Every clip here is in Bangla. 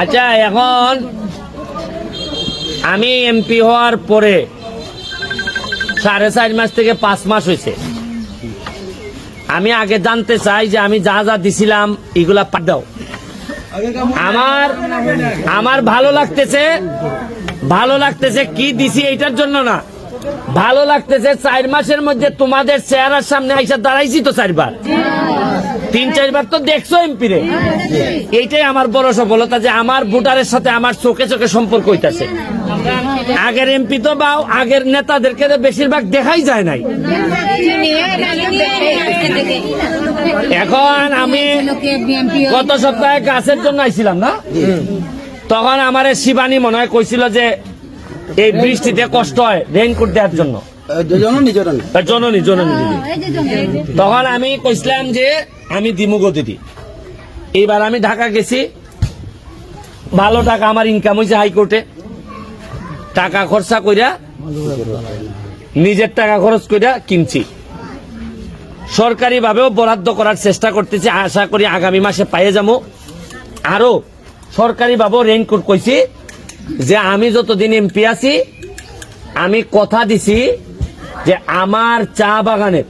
আচ্ছা, এখন আমি এমপি হওয়ার পরে 4.5 মাস থেকে 5 মাস হয়েছে। আমি আগে জানতে চাই যে আমি যা যা দিছিলাম এগুলা দাও। আমার ভালো লাগতেছে কি দিছি এইটার জন্য না, ভালো লাগতেছে 4 মাসের মধ্যে তোমাদের চেহারার সামনে আইসা দাঁড়াইছি তো 4 বার, 3-4 বার তো দেখছো এমপি রে। এইটাই আমার বড় সফলতা যে আমার ভোটারের সাথে আমার চোখে চোখে সম্পর্ক হইতাছে। আগের এমপি তো বা আগের নেতাদেরকে বেশিরভাগ দেখাই যায় নাই। এখন আমি গত সপ্তাহে গাছের জন্য আইছিলাম না, তখন আমার শিবানী মনে হয় কইছিল যে এই বৃষ্টিতে কষ্ট হয় রেইনকোট দেওয়ার জন্য, জননী দিদি। তখন আমি কইছিলাম যে আমি দিমুগো দিদি। এইবার আমি ঢাকা গেছি, ভালো টাকা আমার ইনকাম হয়েছে হাইকোর্টে, টাকা খরচা কইরা নিজের টাকা খরচ কইরা কিনছি। সরকারি ভাবেও বরাদ্দ করার চেষ্টা করতেছি, আশা করি আগামী মাসে পাইয়ে যাবো। আরো সরকারি ভাবেও রেইনকোট কইছি যে আমি যতদিন এমপি আছি আমি কথা দিছি যে আমার চা বাগানের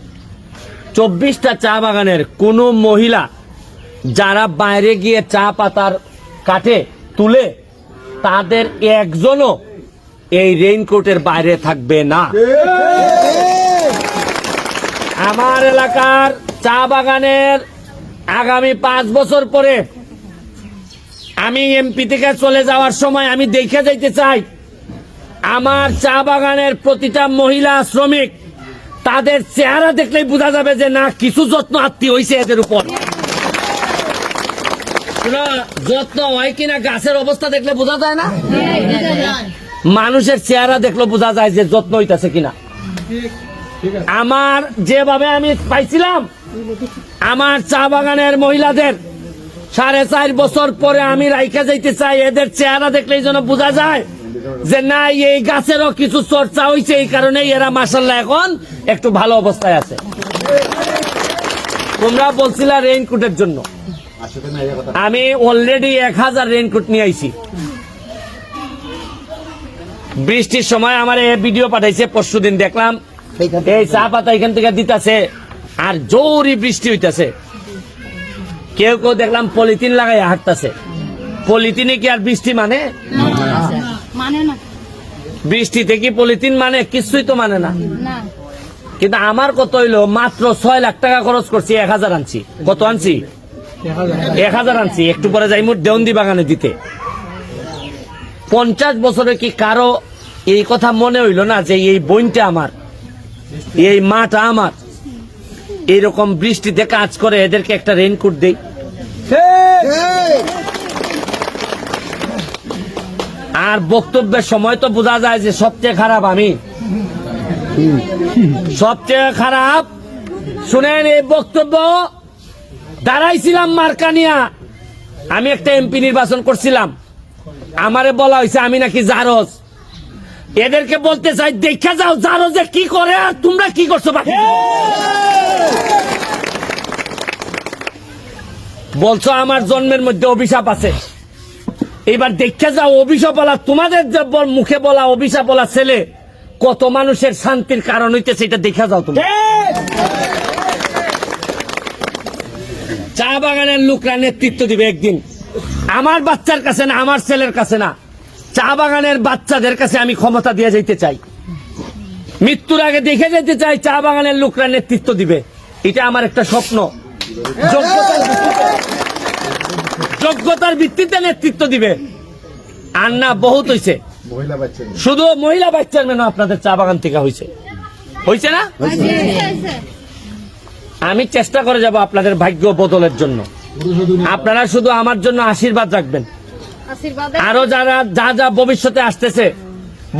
24টা চা বাগানের কোন মহিলা যারা বাইরে গিয়ে চা পাতার কাটে তুলে তাদের একজনও এই রেইনকোটের বাইরে থাকবে না। আমার এলাকার চা বাগানের আগামী 5 বছর পরে আমি এমপি থেকে চলে যাওয়ার সময় আমি দেখে যাইতে চাই আমার চা বাগানের প্রতিটা মহিলা শ্রমিক তাদের চেহারা দেখলেই বোঝা যাবে যে না কিছু যত্ন আত্মীয় হয়েছে এদের উপর। যত্ন হয় কিনা গাছের অবস্থা দেখলে বোঝা যায় না, মানুষের চেহারা দেখলে বোঝা যায় যে যত্ন হইতাছে কিনা। আমার যেভাবে আমি পাইছিলাম আমার চা বাগানের মহিলাদের 4.5 বছর পরে আমি রাইখা যাইতে চাই এদের চেহারা দেখলেই যেন বোঝা যায় যে না এই গাছেরও কিছু চর্চা হয়েছে, এই কারণে এরা মাশাআল্লাহ এখন একটু ভালো অবস্থায় আছে। তোমরা বলছিলা রেইনকোটের জন্য, আমি অলরেডি 1000 রেইনকোট নিয়ে আইছি। বৃষ্টির সময় আমার ভিডিও পাঠাইছে, পরশুদিন দেখলাম এই চা পাতা এখান থেকে দিতেছে আর জোরে বৃষ্টি হইতাছে। কেউ কেউ দেখলাম পলিথিন লাগাই হাঁটতেছে। পলিথিনে কি আর বৃষ্টি মানে? বৃষ্টিতে কি পলিথিন মানে? কিছুই তো মানে না। কিন্তু আমার কত হইলো মাত্র 6 লাখ টাকা খরচ করছি, 1000 আনছি। কত আনছি? 1000 আনছি। একটু পরে যাই মোট দেওন্দি বাগানে দিতে। 50 বছরে কি কারো এই কথা মনে হইল না যে এই বইনটা আমার, এই মাটা আমার, এইরকম বৃষ্টিতে কাজ করে এদেরকে একটা রেইনকোট দেই? আর বক্তব্যের সময় তো বোঝা যায় যে সবচেয়ে খারাপ আমি, সবচেয়ে খারাপ। শুনেন, এই বক্তব্য দাঁড়াইছিলাম মার্কানিয়া, আমি একটা এমপি নির্বাচন করছিলাম, আমারে বলা হয়েছে আমি নাকি জারজ। এদেরকে বলতে চাই দেখা যাও জারজে কি করে আর তোমরা কি করছো বাকি। বলছো আমার জন্মের মধ্যে অভিশাপ আছে, এবার দেখে যাও অভিশাপ বলা তোমাদের যে মুখে বলা অভিশাপ বলা ছেলে কত মানুষের শান্তির কারণ হইতেছে, এটা দেখা যাও তুমি। চা বাগানের লোকরা নেতৃত্ব দিবে একদিন, আমার বাচ্চার কাছে না, আমার ছেলের কাছে না, চা বাগানের বাচ্চাদের কাছে আমি ক্ষমতা দিয়ে যেতে চাই। মৃত্যুর আগে দেখে যেতে চাই চা বাগানের লোকরা নেতৃত্ব দিবে। এটা আমার একটা স্বপ্ন। যোগ্যতার ভিত্তিতে নেতৃত্ব দিবে। আর না বহুত হয়েছে, শুধু মহিলা বাচ্চার মেনু আপনাদের চা বাগান থেকে হয়েছে, হয়েছে না? আমি চেষ্টা করে যাব আপনাদের ভাগ্য বদলের জন্য। আপনারা শুধু আমার জন্য আশীর্বাদ রাখবেন। আরো যারা যা যা ভবিষ্যতে আসতেছে,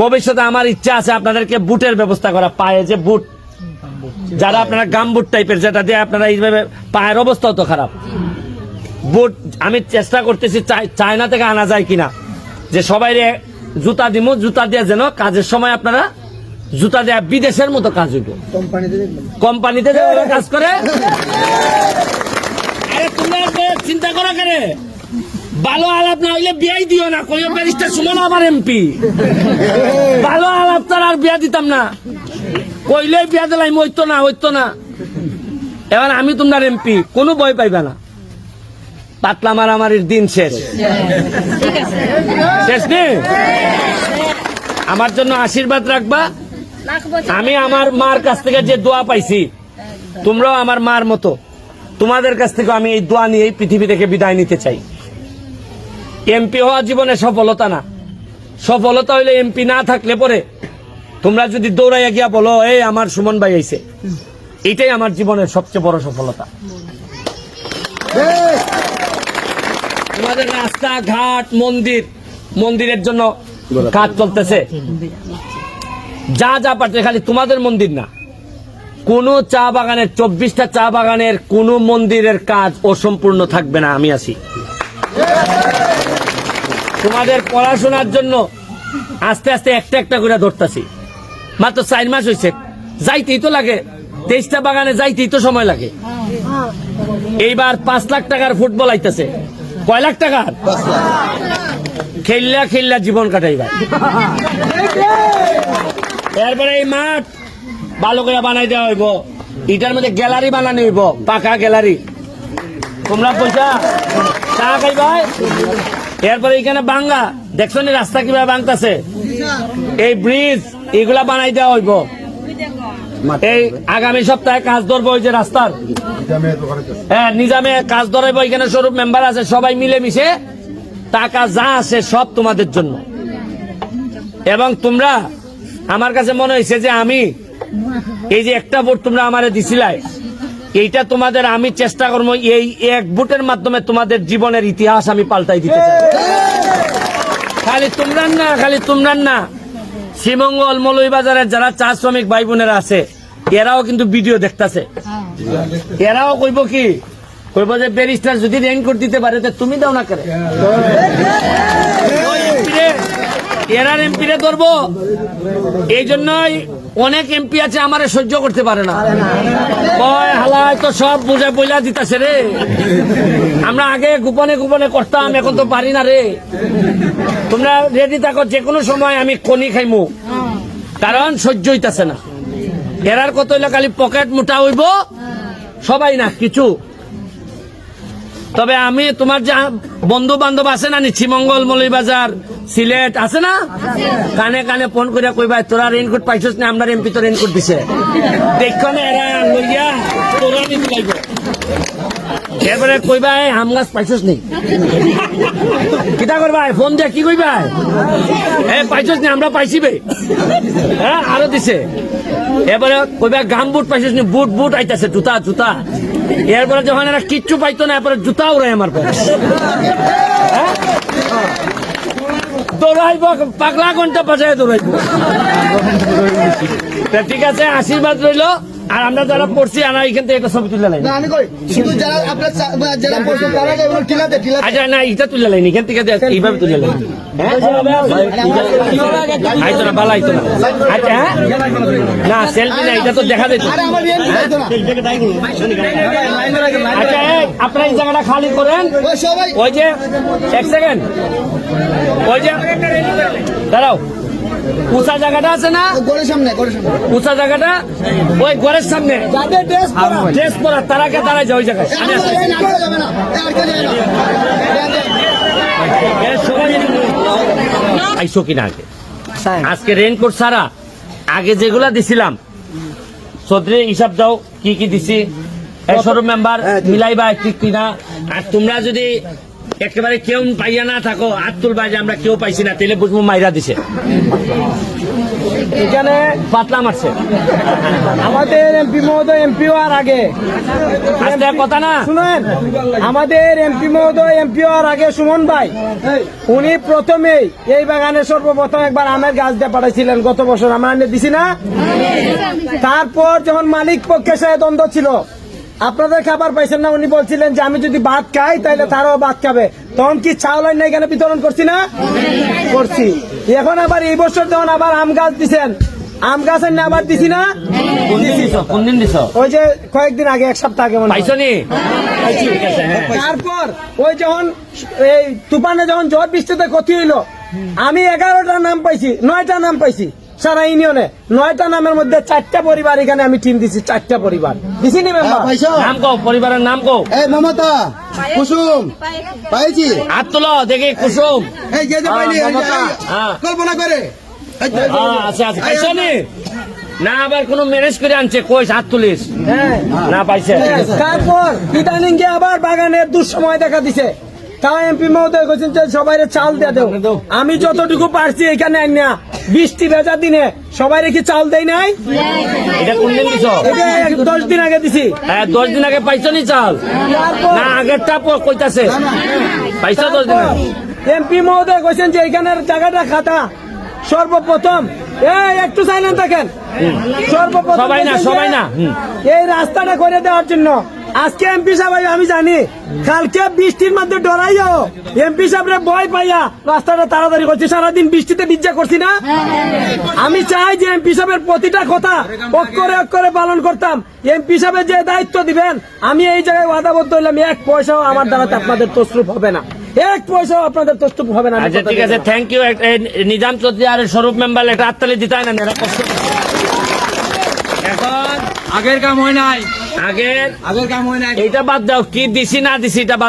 ভবিষ্যতে আমার ইচ্ছা আছে আপনাদেরকে বুটের ব্যবস্থা করা, পায়ে যে বুট, যারা আপনারা গাম বুট টাইপের, যেটা দিয়ে আপনারা এইভাবে পায়ের অবস্থাও তো খারাপ, বুট আমি চেষ্টা করতেছি চায়না থেকে আনা যায় কিনা, যে সবাই জুতা দিব, জুতা দিয়ে যেন কাজের সময় আপনারা জুতা দেয়া বিদেশের মতো কাজ হইব। কোম্পানিতে কাজ করে। আরে তোমরা চিন্তা করো কেন, ভালো আলাপ না হইলে বিয়াই দিও না, কইও ব্যারিস্টার সুমন আমার এমপি। ভালো আলাপ তার আর বিয়া দিতাম না, কইলে বিয়া দিলাম, হইতো না। এবার আমি তোমার এমপি, কোনো ভয় পাইবা না। পাতলা মারামারির দিন শেষ নেই। আমার জন্য আশীর্বাদ রাখবা। আমি আমার মার কাছ থেকে যে দোয়া পাইছি, তোমরাও আমার মার মতো, তোমাদের কাছ থেকে আমি এই দোয়া নিয়ে এই পৃথিবী থেকে বিদায় নিতে চাই। এমপি হওয়া জীবনে সফলতা না। সফলতা হইলে এমপি না থাকলে পরে তোমরা যদি দৌড়াইয়া গিয়া বলো এই আমার সুমন ভাই আইছে, এটাই আমার জীবনের সবচেয়ে বড় সফলতা। তোমাদের রাস্তা ঘাট মন্দিরের জন্য কাজ চলতেছে, যা পাচ্ছে, খালি তোমাদের মন্দির না, কোন চা বাগানের 24টা চা বাগানের কোন মন্দিরের কাজ অসম্পূর্ণ থাকবে না। আমি আছি তোমাদের পড়াশোনার জন্য, আস্তে আস্তে একটা করে ধরতেছি। মাত্র 4 মাস হয়েছে, যাইতেই তো লাগে, 23টা বাগানে যাইতেই তো সময় লাগে। এইবার 5 লাখ টাকার ফুটবল আইতেছে। কয় লাখ টাকার? খেললা জীবন কাটাইবা। এরপরে এই মাঠ ভালো করে বানাই দেওয়া হইব, এটার মধ্যে গ্যালারি বানানো হইব, পাকা গ্যালারি। তোমরা পয়সা চা খাইবাই। এরপরে এখানে বাঙ্গা দেখছো নি রাস্তা কিভাবে ভাঙতেছে, এই ব্রিজ এগুলা বানাই দেওয়া হইব। এই আগামী সপ্তাহে কাজ ধরবো, ওই যে রাস্তার নিজামে কাজ ধরাইব। এখানে স্বরূপ মেম্বার আছে, সবাই মিলেমিশে টাকা যা আছে সব তোমাদের জন্য। এবং তোমরা, আমার কাছে মনে হয়েছে যে আমি এই যে একটা ভোট তোমরা আমারে দিছিলাই, এইটা তোমাদের আমি চেষ্টা করবো এই এক ভোটের মাধ্যমে তোমাদের জীবনের ইতিহাস আমি পাল্টাই দিতে চাই। খালি তোমরা না, শ্রীমঙ্গল মৌলভীবাজারের যারা চা শ্রমিক ভাই বোনেরা আছে, এরাও কিন্তু ভিডিও দেখতেছে। এরাও কইব যে ব্যারিস্টার যদি রেইনকোট দিতে পারে তুমি দাও না করে। এরার এমপিরে ধরবো। এই জন্যই অনেক এমপি আছে আমারে সহ্য করতে পারে না, কয় হালায় তো সব বুঝে বইলা দিতেছে রে। আমরা আগে গোপনে করতাম, এখন তো পারি না রে। তোমরা রেডি থাকো, যে কোনো সময় আমি খনি খাইমু, কারণ সহ্য হইতাছে না। এরার কত হইলে খালি পকেট মোটা হইব, সবাই না কিছু। তবে আমি তোমার যা বন্ধু বান্ধব আছে না, শ্রীমঙ্গল মৌলভীবাজার সিলেট আছে না, কানে ফোন করে কইবা তোরা রেইনকোট পাইছিস না, আমরা এমপি তো রেইনকোট দিছে, দেখো না এরা লইয়া তোরা নিতে লাগব। এরপরে কইবা আম গাছ পাইছিস নেই, কিতা করবা ফোন দিয়ে কি কইবা পাইছিস না, আমরা পাইছি বে, হ্যাঁ আরো দিছে। এরপরে কইবা গাম বুট পাইছিস নি, বুট আইতাছে, জুতা। এরপরে যখন এরা কিচ্ছু পাইতো না, এরপরে জুতা উড়াই আমার পরে দৌড়াইব, পাগলা ঘন্টা বাজায় দৌড়াইব। ঠিক আছে, আশীর্বাদ রইল। আর আমরা যারা পড়ছি, আমরা এখান থেকে একটা ছবি তুলে লাই। আচ্ছা না, এটা তুলে লাইনি, এখান থেকে এইভাবে তুলে লাই। আইতো না, ভালো আইতো না। আচ্ছা না, সেলফি না, এটা তো দেখা যেত। আচ্ছা আপনারা এই জায়গাটা খালি করেন। ওই যে 1 সেকেন্ড, ওই যে দাঁড়াও, উঁচা জায়গাটা আছে না, উঁচা জায়গাটা ওই ঘরের সামনে ড্রেস পরা তারাকে দাঁড়ায় যায় ওই জায়গায়। আইসো কিনা আজকে রেইনকোট ছাড়া আগে যেগুলা দিছিলাম, চৌধুরী হিসাব দাও কি দিছি, স্বরূপ মেম্বার মিলাইবা ঠিক কিনা। আর তোমরা যদি একেবারে কেউ পাইয়া না থাকো, হাত তুলবা যে আমরা কেউ পাইছি না, তাহলে বুঝবো মাইরা দিছে, এখানে পাতলা মারছে। আমাদের এমপি মহোদয় এমপি হওয়ার আগে কথা না শুনেন, আমাদের এমপি মহোদয় এমপি হওয়ার আগে সুমন ভাই উনি প্রথমেই এই বাগানে সর্বপ্রথম একবার আমের গাছ দিয়ে পাঠাইছিলেন, গত বছর আমরা এনে দিছি না। তারপর যখন মালিক পক্ষের সাথে দ্বন্দ্ব ছিল, আপনাদের খাবার পাইছেন না, উনি বলছিলেন যে আমি যদি ভাত খাই তাহলে তারাও ভাত খাবে, তখন কি চাউল না এখানে বিতরণ করছি না, করছি। এখন আবার এই বছর যখন আবার আম গাছ দিচ্ছেন, আম গাছ না আবার দিছি না? কোন দিন দিছ? ওই যে কয়েকদিন আগে, এক সপ্তাহ আগে মনে হয়। পাইছো নি? ঠিক আছে, হ্যাঁ। তারপর ওই যখন এই তুফানে যখন ঝড় বৃষ্টিতে ক্ষতি হইলো, আমি 11টা নাম পাইছি, 9টা নাম পাইছি সারা ইউনিয়নে। 9টা নামের মধ্যে 4টা পরিবার এখানে আমি টিম দিছি, 4টা পরিবার দিছি নি মেম্বার? নাম কও, পরিবারের নাম কও। এই মমতা, কুসুম পাইছি। হাত তুলো দেখি কুসুম। এই যে পাইনি, এই যে, মমতা, হ্যাঁ। কল্পনা করে। এই যে, আচ্ছা আচ্ছা, পাইছো নি? না আবার কোন ম্যানেজ করে আনছে, কই হাত তুলিস? হ্যাঁ। না পাইছে। তারপর ইদানিং গিয়ে আবার বাগানের দুঃসময় দেখা দিছে। তাও এমপি মহোদয় বলছেন যে সবাই চাল দিয়ে দেও। আমি যতটুকু পারছি এখানে না, বৃষ্টি ভেজা দিনে সবাই কি চাল দেয় নাই? এটা কোন দিন দিছ? এটা 10 দিন আগে দিছি। হ্যাঁ, 10 দিন আগে পাইছো নি চাল? তারপর না আগেরটা কইতাছে পাইছো 10 দিন আগে? এমপি মহোদয় বলছেন যে এখানের জায়গাটা খাতা সর্বপ্রথম, এই একটু সাইলেন্ট থাকেন, সর্বপ্রথম সবাই না, বলছেন যে সবাই না। এই রাস্তাটা করে দেওয়ার জন্য আজকে এমপি সাহেব আমি জানি কালকে বৃষ্টির মধ্যে ডরাইও এমপি সাহেবরে ভয় পাইয়া রাস্তাটা তাড়াতাড়ি করছি, সারাদিন বৃষ্টিতে ভিজা করছি না। আমি চাই যে এমপি সাহেবের প্রতিটা কথা অক্ষরে অক্ষরে পালন করতাম। এমপি সাহেবের যে দায়িত্ব দিবেন, আমি এই জায়গায় ওয়াদাবদ্ধ হইলাম, 1 পয়সাও আমার দ্বারাতে আপনাদের তসরুপ হবে না, 1 পয়সাও আপনাদের তসরুপ হবে না। আমি আচ্ছা কথা ঠিক আছে, দিলাম। Thank you. নিজাম চৌধুরী আর স্বরূপ মেম্বার একটা হাততালি দিতে হয় না, এরা কষ্ট করে। এখন আগের কাম হয় নাই, আগের আগের কাম হয় নাই। এইটা বাদ দাও, কি দিছি না দিছি এটা বাদ